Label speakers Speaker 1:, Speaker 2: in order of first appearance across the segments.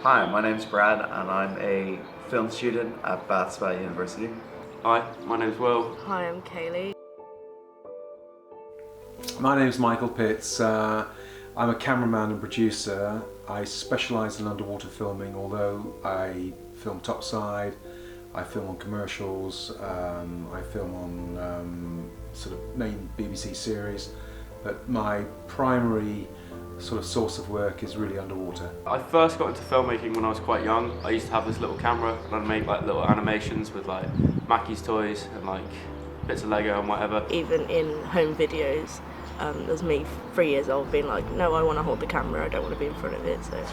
Speaker 1: Hi, my name's Brad and I'm a film student at Bath Spa University.
Speaker 2: Hi, my name's Will.
Speaker 3: Hi, I'm Kaylee.
Speaker 4: My name's Michael Pitts. I'm a cameraman and producer. I specialise in underwater filming, although I film topside, I film on commercials, I film on sort of main BBC series, but my primary sort of source of work is really underwater.
Speaker 2: I first got into filmmaking when I was quite young. I used to have this little camera and I'd make like little animations with like Mackie's toys and like bits of Lego and whatever.
Speaker 3: Even in home videos, there's me 3 years old being like, no, I want to hold the camera, I don't want to be in front of it. So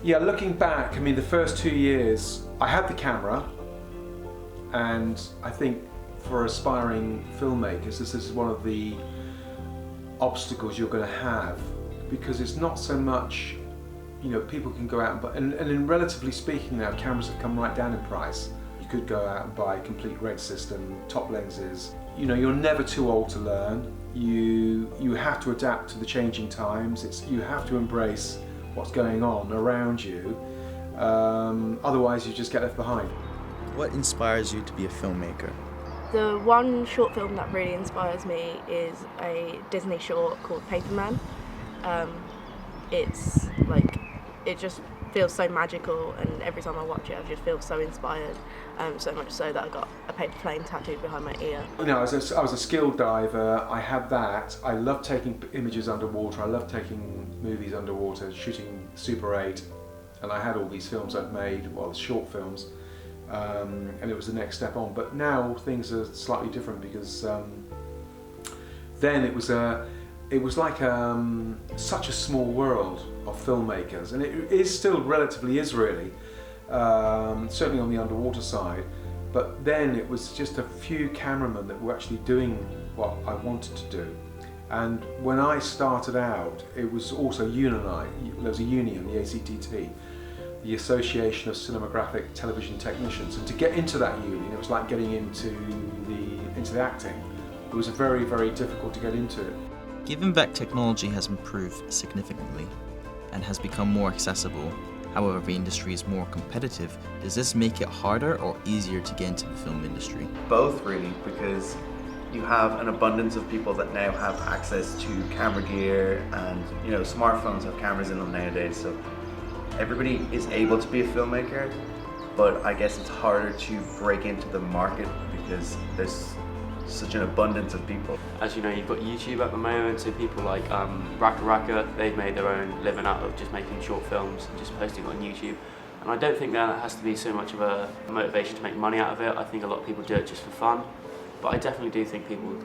Speaker 4: yeah, looking back, I mean the first 2 years I had the camera, and I think for aspiring filmmakers this is one of the obstacles you're going to have, because it's not so much, you know, people can go out and in relatively speaking now, cameras have come right down in price. You could go out and buy a complete red system, top lenses. You know, you're never too old to learn. You have to adapt to the changing times. You have to embrace what's going on around you. Otherwise you just get left behind.
Speaker 5: What inspires you to be a filmmaker?
Speaker 3: the one short film that really inspires me is a Disney short called Paperman. It's like, it just feels so magical, and every time I watch it I just feel so inspired, so much so that I got a paper plane tattooed behind my ear.
Speaker 4: You know, I was a skilled diver, I had that. I love taking images underwater, I love taking movies underwater, shooting Super 8, and I had all these films I'd made, well, short films, and it was the next step on. But now things are slightly different, because then it was like such a small world of filmmakers, and it is still relatively really, certainly on the underwater side. But then it was just a few cameramen that were actually doing what I wanted to do. And when I started out, it was also unionized. There was a union, the ACTT, the Association of Cinematographic Television Technicians. And to get into that union, it was like getting into the acting. It was very, very difficult to get into it.
Speaker 5: Given that technology has improved significantly and has become more accessible, however the industry is more competitive, does this make it harder or easier to get into the film industry?
Speaker 1: Both really, because you have an abundance of people that now have access to camera gear, and you know, smartphones have cameras in them nowadays, so everybody is able to be a filmmaker. But I guess it's harder to break into the market because there's such an abundance of people.
Speaker 2: As you know, you've got YouTube at the moment, so people like Raka, they've made their own living out of just making short films and just posting on YouTube. And I don't think that has to be so much of a motivation to make money out of it. I think a lot of people do it just for fun. But I definitely do think people,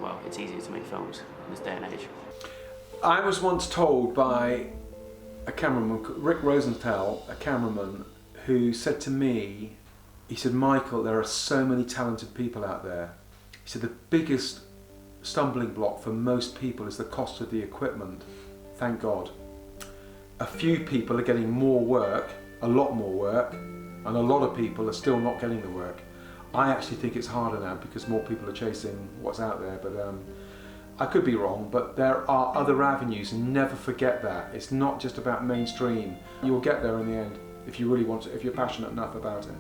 Speaker 2: well, it's easier to make films in this day and age.
Speaker 4: I was once told by a cameraman, Rick Rosenthal, a cameraman, who said to me, he said, "Michael, there are so many talented people out there." He said, "The biggest stumbling block for most people is the cost of the equipment. Thank God. A few people are getting more work, a lot more work, and a lot of people are still not getting the work." I actually think it's harder now because more people are chasing what's out there, but I could be wrong, but there are other avenues, and never forget that. It's not just about mainstream. You'll get there in the end if you really want to, if you're passionate enough about it.